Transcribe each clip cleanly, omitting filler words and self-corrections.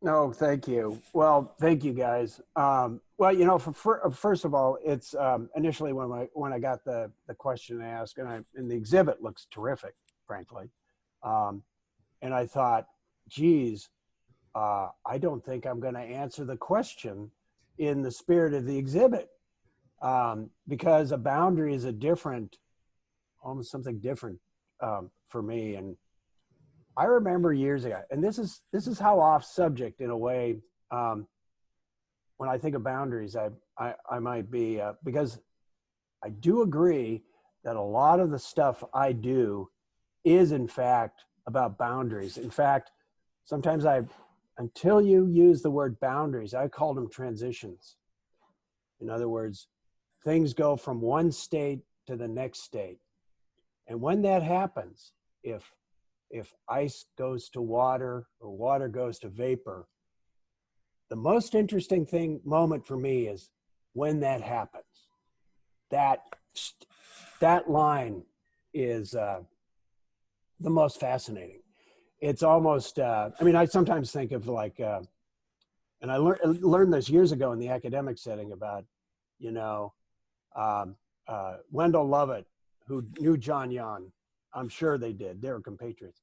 No, thank you. Well, thank you guys. Well, first of all, it's initially when I got the question asked, and the exhibit looks terrific, frankly, um, and I thought, geez, I don't think I'm going to answer the question in the spirit of the exhibit, because a boundary is a different, almost something different for me. And I remember years ago, and this is how off subject in a way. Um, when I think of boundaries, I might be because I do agree that a lot of the stuff I do is in fact about boundaries. In fact, sometimes until you use the word boundaries, I call them transitions. In other words, things go from one state to the next state. And when that happens, if if ice goes to water or water goes to vapor, the most interesting thing moment for me is when that happens. That that line is the most fascinating. It's almost. I mean, I sometimes think of and I learned this years ago in the academic setting about, you know, um, Wendell Lovett, who knew John Yon. I'm sure they did. They were compatriots.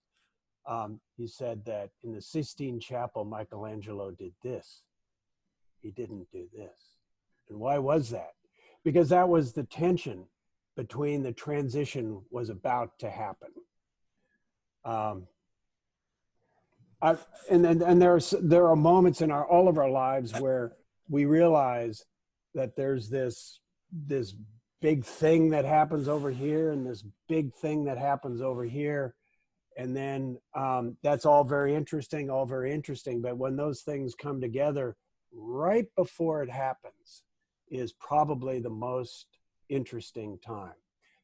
He said that in the Sistine Chapel, Michelangelo did this. He didn't do this. And why was that? Because that was the tension between the transition was about to happen. Um, I, and there are moments in all of our lives where we realize that there's this big thing that happens over here and this big thing that happens over here, and then that's all very interesting, but when those things come together right before it happens is probably the most interesting time.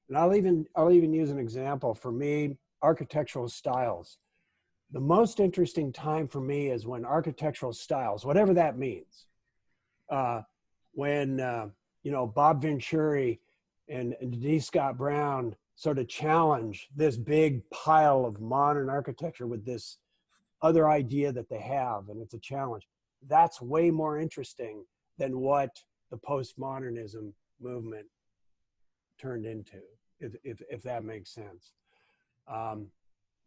And I'll even use an example. For me, architectural styles, the most interesting time for me is when architectural styles, whatever that means, uh, when Bob Venturi and Denise Scott Brown sort of challenge this big pile of modern architecture with this other idea that they have, and it's a challenge. That's way more interesting than what the postmodernism movement turned into, if that makes sense. Um,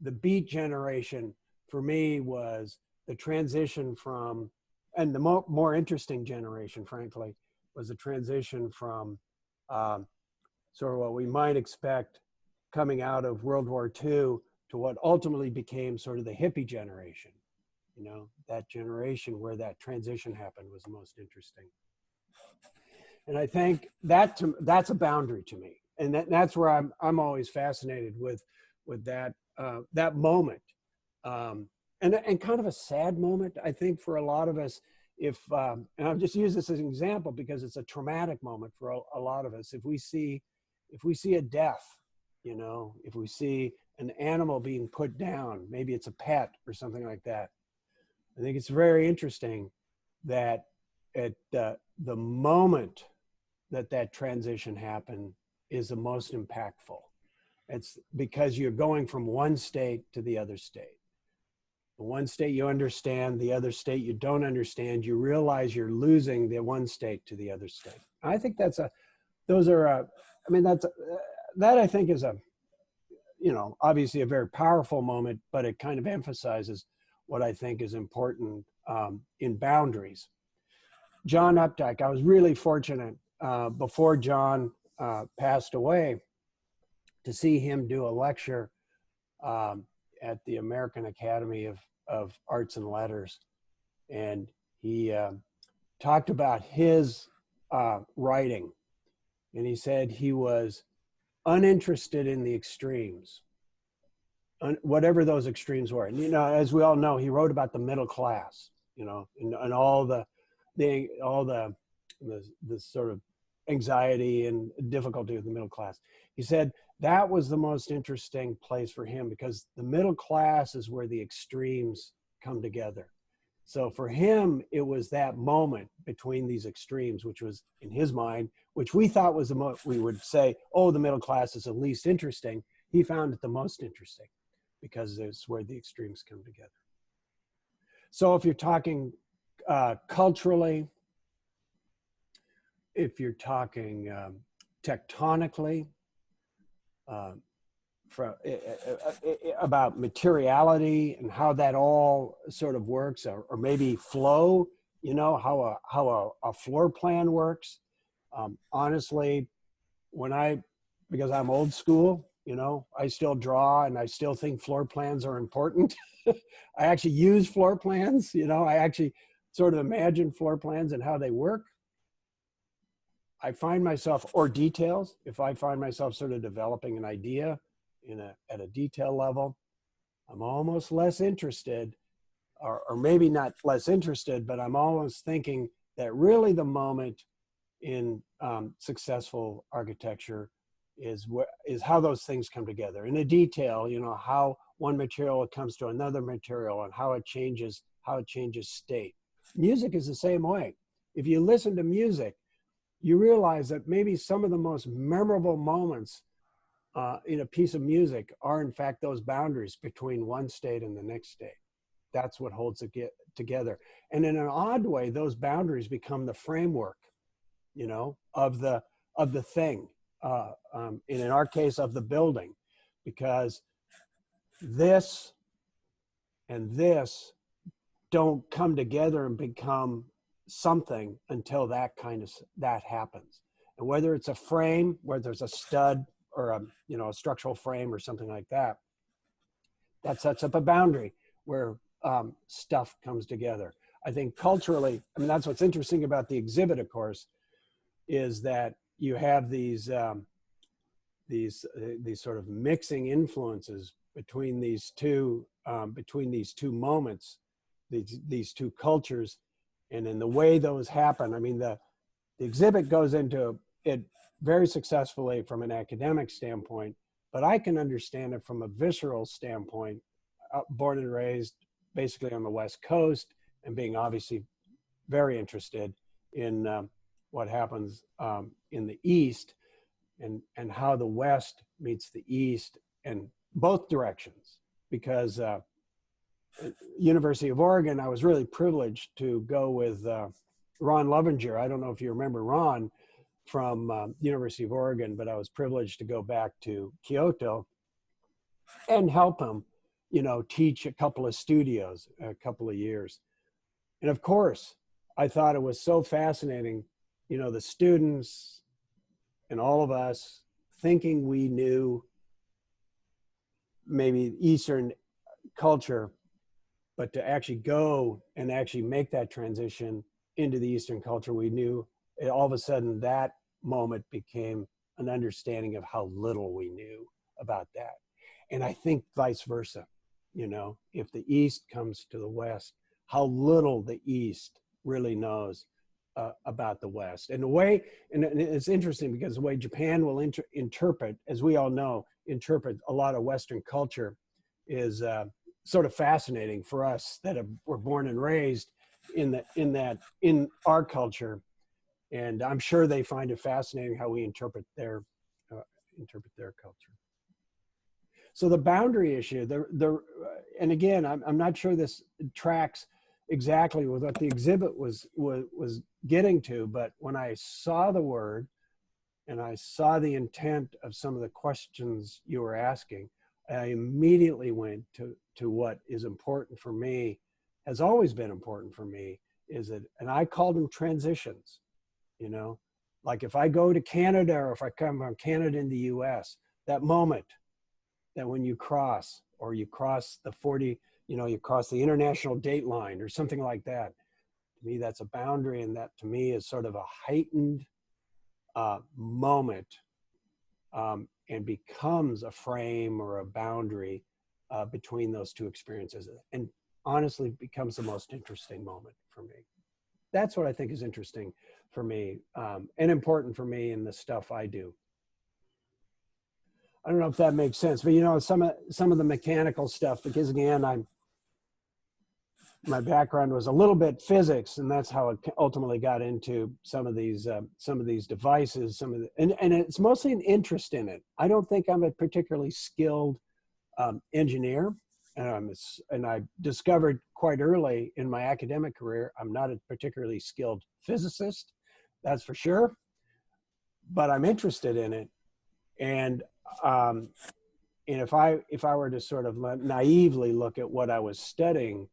the Beat generation for me was the transition from, and the more interesting generation, frankly, was the transition from sort of what we might expect coming out of World War II to what ultimately became sort of the hippie generation. That generation where that transition happened was the most interesting. And I think that's a boundary to me, and that's where I'm always fascinated with that moment, and kind of a sad moment, I think, for a lot of us. If and I'll just use this as an example because it's a traumatic moment for a lot of us. If we see a death, if we see an animal being put down, maybe it's a pet or something like that. I think it's very interesting that at the moment that transition happened is the most impactful. It's because you're going from one state to the other state. The one state you understand, the other state you don't understand. You realize you're losing the one state to the other state. I think that I think is obviously a very powerful moment, but it kind of emphasizes what I think is important in boundaries. John Updike, I was really fortunate before John passed away to see him do a lecture at the American Academy of Arts and Letters. And he talked about his writing. And he said he was uninterested in the extremes, whatever those extremes were. And, as we all know, he wrote about the middle class, and all the sort of anxiety and difficulty with the middle class. He said that was the most interesting place for him because the middle class is where the extremes come together. So for him, it was that moment between these extremes, which was in his mind, which we thought was we would say, oh, the middle class is the least interesting. He found it the most interesting because it's where the extremes come together. So if you're talking culturally, if you're talking tectonically, about materiality and how that all sort of works, or maybe flow, you know, how a floor plan works. Honestly, because I'm old school, you know, I still draw and I still think floor plans are important. I actually use floor plans, you know, I actually sort of imagine floor plans and how they work. I find myself, or details, if I find myself sort of developing an idea at a detail level, I'm almost less interested, or maybe not less interested, but I'm almost thinking that really the moment in successful architecture is how those things come together. In a detail, you know, how one material comes to another material and how it changes state. Music is the same way. If you listen to music, you realize that maybe some of the most memorable moments in a piece of music are in fact those boundaries between one state and the next state. That's what holds it together. And in an odd way, those boundaries become the framework, you know, of the thing. In our case, of the building, because this and this don't come together and become something until that happens. And whether it's a frame, whether there's a stud or a structural frame or something like that, that sets up a boundary where stuff comes together. I think culturally, I mean, that's what's interesting about the exhibit, of course, is that you have these sort of mixing influences between these two moments, these two cultures, and in the way those happen. I mean, the exhibit goes into it very successfully from an academic standpoint, but I can understand it from a visceral standpoint, born and raised basically on the West Coast, and being obviously very interested in what happens in the East, and how the West meets the East in both directions. Because University of Oregon, I was really privileged to go with Ron Lovinger. I don't know if you remember Ron from University of Oregon, but I was privileged to go back to Kyoto and help him, you know, teach a couple of studios, a couple of years. And of course, I thought it was so fascinating, you know, the students and all of us thinking we knew maybe Eastern culture, but to actually go and actually make that transition into the Eastern culture, we knew all of a sudden that moment became an understanding of how little we knew about that. And I think vice versa, you know, if the East comes to the West, how little the East really knows about the West. And the way, and it's interesting because the way Japan will interpret, as we all know, interpret a lot of Western culture is sort of fascinating for us that were born and raised in our culture. And I'm sure they find it fascinating how we interpret their culture. So the boundary issue, and again, I'm not sure this tracks exactly with what the exhibit was getting to, but when I saw the word and I saw the intent of some of the questions you were asking, I immediately went to what is important for me, has always been important for me, is that, and I called them transitions, you know, like if I go to Canada or if I come from Canada in the US, that moment that when you cross, or you cross the 40, you know, you cross the international date line or something like that, to me, that's a boundary. And that to me is sort of a heightened moment and becomes a frame or a boundary between those two experiences. And honestly, becomes the most interesting moment for me. That's what I think is interesting for me and important for me in the stuff I do. I don't know if that makes sense, but you know, some of the mechanical stuff, because again, my background was a little bit physics, and that's how it ultimately got into some of these devices, and it's mostly an interest in it. I don't think I'm a particularly skilled engineer, and I discovered quite early in my academic career, I'm not a particularly skilled physicist, that's for sure, but I'm interested in it. And um, and if I were to sort of naively look at what I was studying,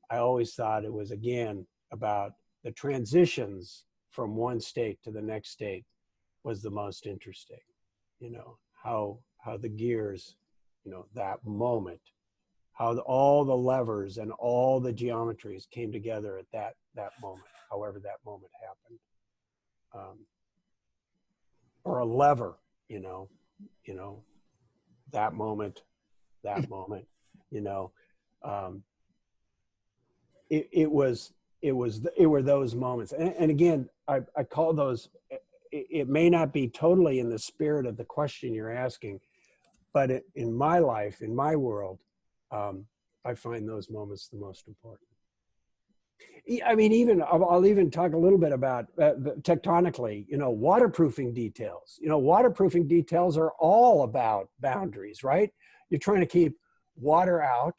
I always thought it was again about the transitions from one state to the next state was the most interesting. You know, how the gears, you know, that moment, how all the levers and all the geometries came together at that moment, however that moment happened. Or a lever, you know, you know, that moment, you know, um, it were those moments. And again, I call those, it may not be totally in the spirit of the question you're asking, but in my life, in my world, um, I find those moments the most important. I mean, even I'll even talk a little bit about tectonically, you know, waterproofing details. You know, waterproofing details are all about boundaries, right? You're trying to keep water out,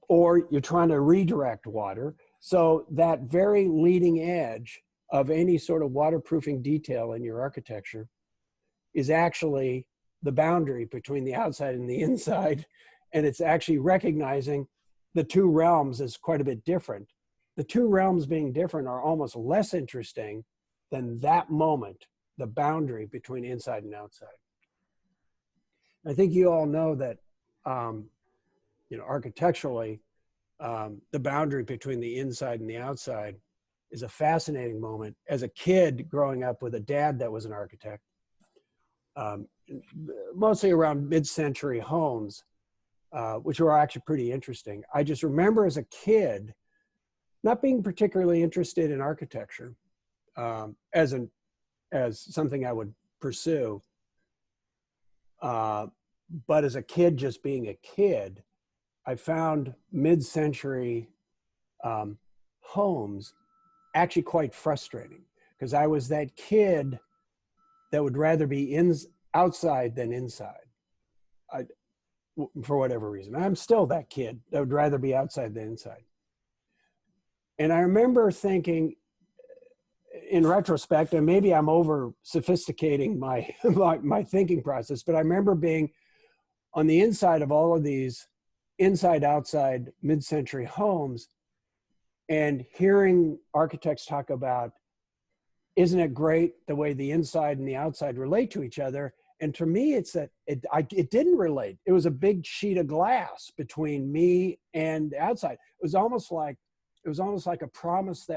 or you're trying to redirect water. So that very leading edge of any sort of waterproofing detail in your architecture is actually the boundary between the outside and the inside. And it's actually recognizing the two realms as quite a bit different. The two realms being different are almost less interesting than that moment, the boundary between inside and outside. I think you all know that, you know, architecturally, the boundary between the inside and the outside is a fascinating moment. As a kid growing up with a dad that was an architect, mostly around mid-century homes, which were actually pretty interesting. I just remember as a kid not being particularly interested in architecture as something I would pursue. But as a kid, just being a kid, I found mid-century homes actually quite frustrating, because I was that kid that would rather be outside than inside. For whatever reason, I'm still that kid that would rather be outside than inside. And I remember thinking, in retrospect, and maybe I'm over sophisticating my thinking process, but I remember being on the inside of all of these inside outside mid-century homes and hearing architects talk about, isn't it great the way the inside and the outside relate to each other? And to me, it's that it didn't relate. It was a big sheet of glass between me and the outside. It was almost like a promise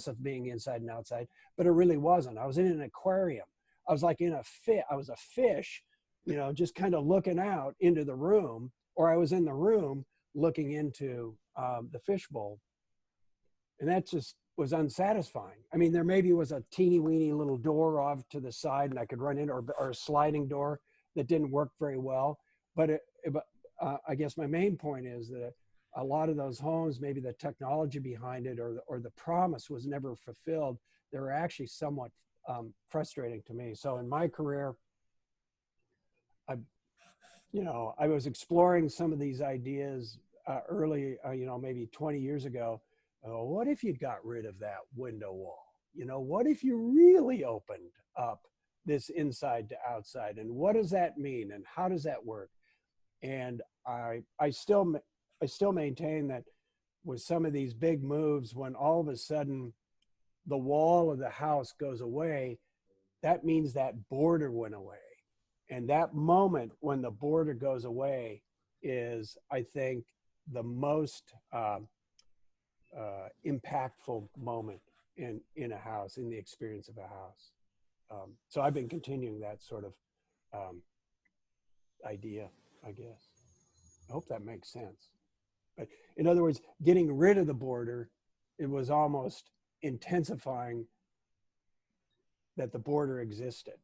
of being inside and outside, but it really wasn't. I was in an aquarium. I was like I was a fish, you know, just kind of looking out into the room, or I was in the room looking into the fishbowl. And that just was unsatisfying. I mean, there maybe was a teeny weeny little door off to the side and I could run in, or a sliding door that didn't work very well. But I guess my main point is that a lot of those homes, maybe the technology behind it or the promise was never fulfilled. They were actually somewhat frustrating to me. So in my career, I was exploring some of these ideas early, you know, maybe 20 years ago. What if you got rid of that window wall? You know, what if you really opened up this inside to outside? And what does that mean? And how does that work? And I still maintain that with some of these big moves, when all of a sudden the wall of the house goes away, that means that border went away. And that moment when the border goes away is, I think, the most impactful moment in a house, in the experience of a house. So I've been continuing that sort of idea, I guess. I hope that makes sense. But in other words, getting rid of the border, it was almost intensifying that the border existed.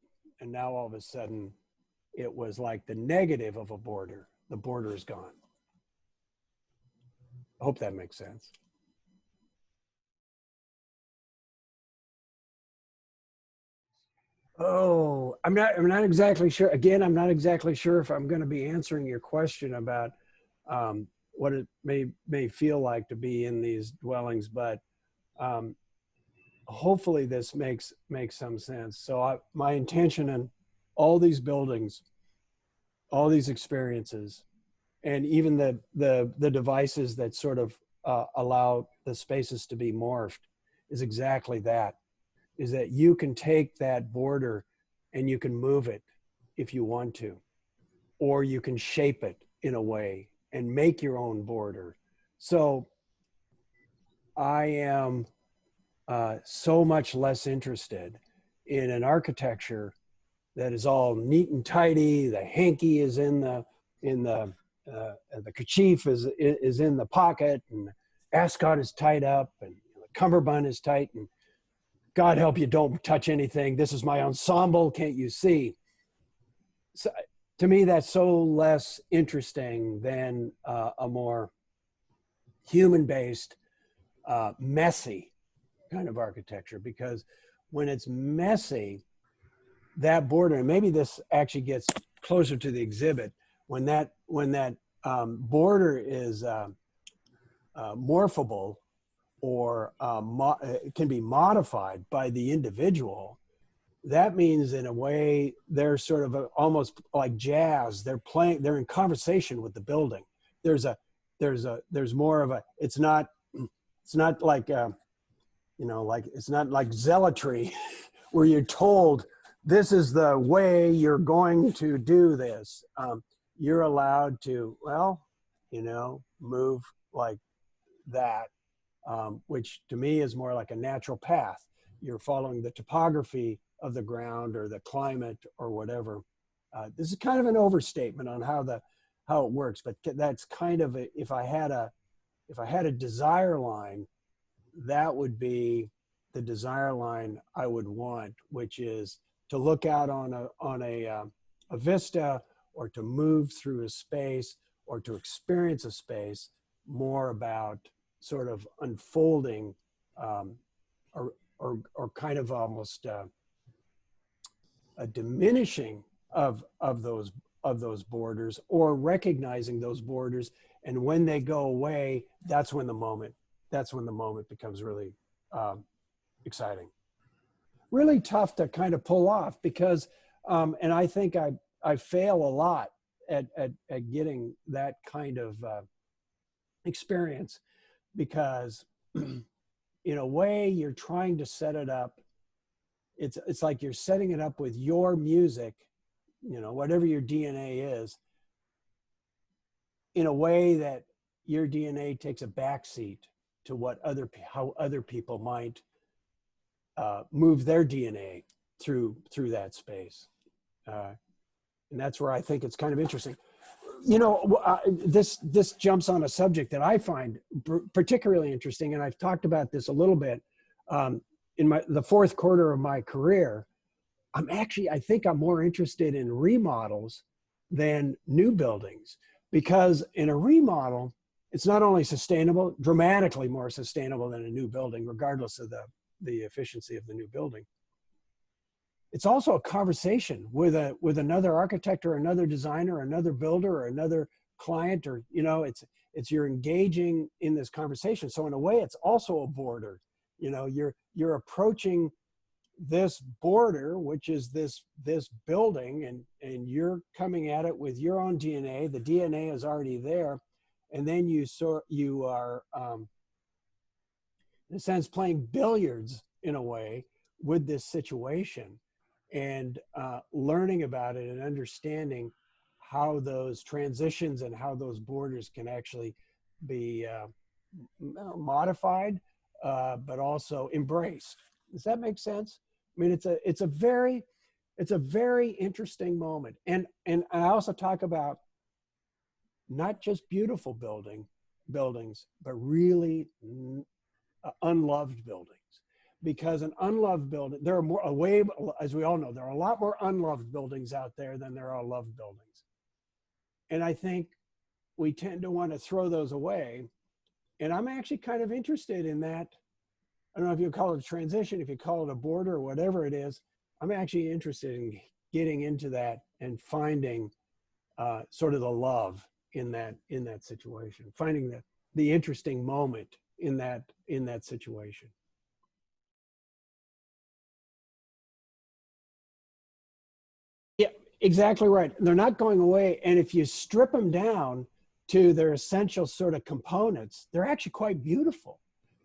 And now all of a sudden, it was like the negative of a border. The border is gone. I hope that makes sense. Oh, I'm not exactly sure. Again, I'm not exactly sure if I'm going to be answering your question about what it may feel like to be in these dwellings, but um, hopefully this makes some sense. So my intention in all these buildings, all these experiences, and even the devices that sort of allow the spaces to be morphed is exactly that, is that you can take that border and you can move it if you want to, or you can shape it in a way and make your own border. So I am so much less interested in an architecture that is all neat and tidy. The hanky is in the kerchief is in the pocket, and the ascot is tied up, and the cummerbund is tight, and God help you, don't touch anything. This is my ensemble. Can't you see? So, to me, that's so less interesting than a more human-based, messy kind of architecture. Because when it's messy, that border, and maybe this actually gets closer to the exhibit, when that border is morphable, or it can be modified by the individual, that means in a way they're sort of almost like jazz. They're in conversation with the building. There's more of a, it's not like like, it's not like zealotry where you're told this is the way you're going to do this. You're allowed to, move like that, which to me is more like a natural path. You're following the topography of the ground or the climate or whatever. This is kind of an overstatement on how it works, but that's kind of if I had a desire line, that would be the desire line I would want, which is to look out on a vista, or to move through a space, or to experience a space more about sort of unfolding, or kind of almost a diminishing of those borders, or recognizing those borders. And when they go away, that's when the moment becomes really exciting. Really tough to kind of pull off, because and I think I fail a lot at getting that kind of experience, because in a way you're trying to set it up. It's like you're setting it up with your music, whatever your DNA is, in a way that your DNA takes a backseat to how other people might move their DNA through that space. And that's where I think it's kind of interesting. This jumps on a subject that I find particularly interesting, and I've talked about this a little bit in the fourth quarter of my career. I think I'm more interested in remodels than new buildings, because in a remodel, it's not only sustainable, dramatically more sustainable than a new building, regardless of the efficiency of the new building. It's also a conversation with another architect or another designer or another builder or another client, or it's you're engaging in this conversation. So in a way, it's also a border. You're approaching this border, which is this building, and you're coming at it with your own DNA. The DNA is already there, and then you are in a sense playing billiards in a way with this situation, and learning about it and understanding how those transitions and how those borders can actually be modified, but also embraced. Does that make sense? I mean, it's a very interesting moment. And I also talk about not just beautiful buildings, but really unloved buildings. Because an unloved building, there are more, as we all know, there are a lot more unloved buildings out there than there are loved buildings. And I think we tend to want to throw those away. And I'm actually kind of interested in that. I don't know if you call it a transition, if you call it a border, or whatever it is. I'm actually interested in getting into that and finding sort of the love in that situation, finding the interesting moment in that situation. Yeah, exactly right. They're not going away. And if you strip them down to their essential sort of components, they're actually quite beautiful.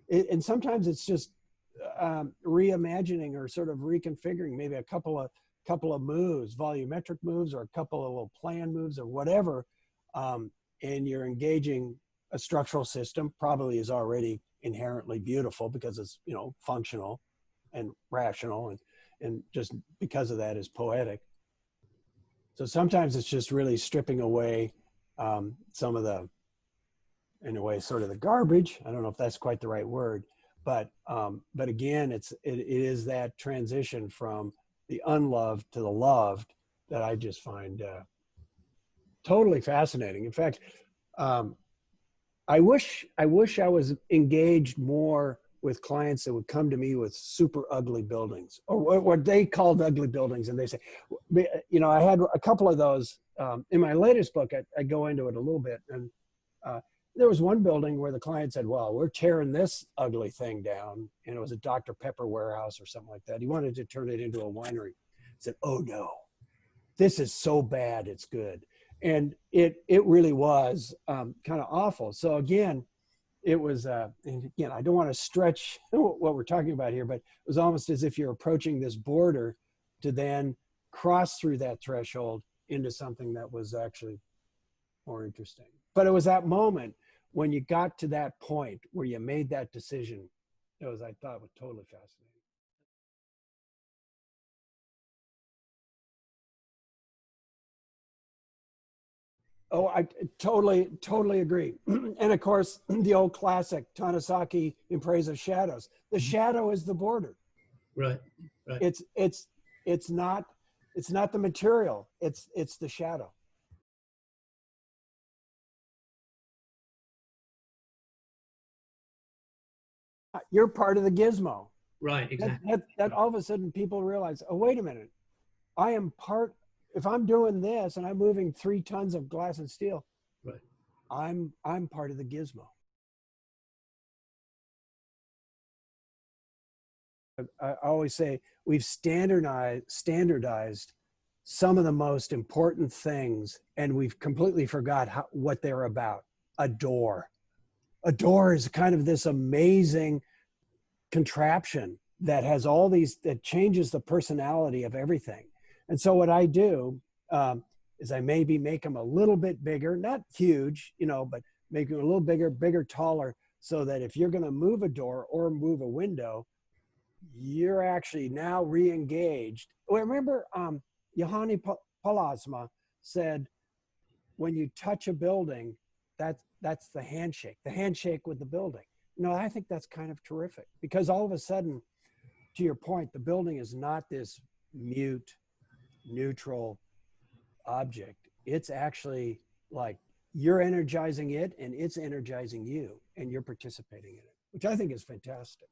And sometimes it's just reimagining or sort of reconfiguring maybe a couple of moves, volumetric moves, or a couple of little plan moves or whatever. And you're engaging a structural system, probably is already inherently beautiful because it's, you know, functional and rational, and just because of that is poetic. So sometimes it's just really stripping away some of the, in a way, sort of the garbage. I don't know if that's quite the right word, but again, it is that transition from the unloved to the loved that I just find totally fascinating. In fact, I wish I was engaged more with clients that would come to me with super ugly buildings, or what they called ugly buildings. And they say, you know, I had a couple of those in my latest book. I go into it a little bit. And there was one building where the client said, well, we're tearing this ugly thing down. And it was a Dr. Pepper warehouse or something like that. He wanted to turn it into a winery. I said, oh no, this is so bad, it's good. And it really was kind of awful. So again, it was, and again, I don't want to stretch what we're talking about here, but it was almost as if you're approaching this border to then cross through that threshold into something that was actually more interesting. But it was that moment when you got to that point where you made that decision, it was, I thought, was totally fascinating. Oh, I totally agree. And of course, the old classic Tanasaki in praise of shadows. The shadow is the border. Right, right. It's not the material. It's the shadow. You're part of the gizmo. Right, exactly. That all of a sudden people realize, oh, wait a minute, I am part. If I'm doing this and I'm moving 3 tons of glass and steel, Right. I'm part of the gizmo. I always say we've standardized some of the most important things, and we've completely forgot what they're about. A door. A door is kind of this amazing contraption that has all these, that changes the personality of everything. And so what I do is I maybe make them a little bit bigger, not huge, you know, but make them a little bigger, taller, so that if you're going to move a door or move a window, you're actually now re-engaged. Well, remember, Johanni Palasma said, when you touch a building, that's the handshake with the building. You know, I think that's kind of terrific, because all of a sudden, to your point, the building is not this mute, neutral object. It's actually like you're energizing it and it's energizing you and you're participating in it, which I think is fantastic.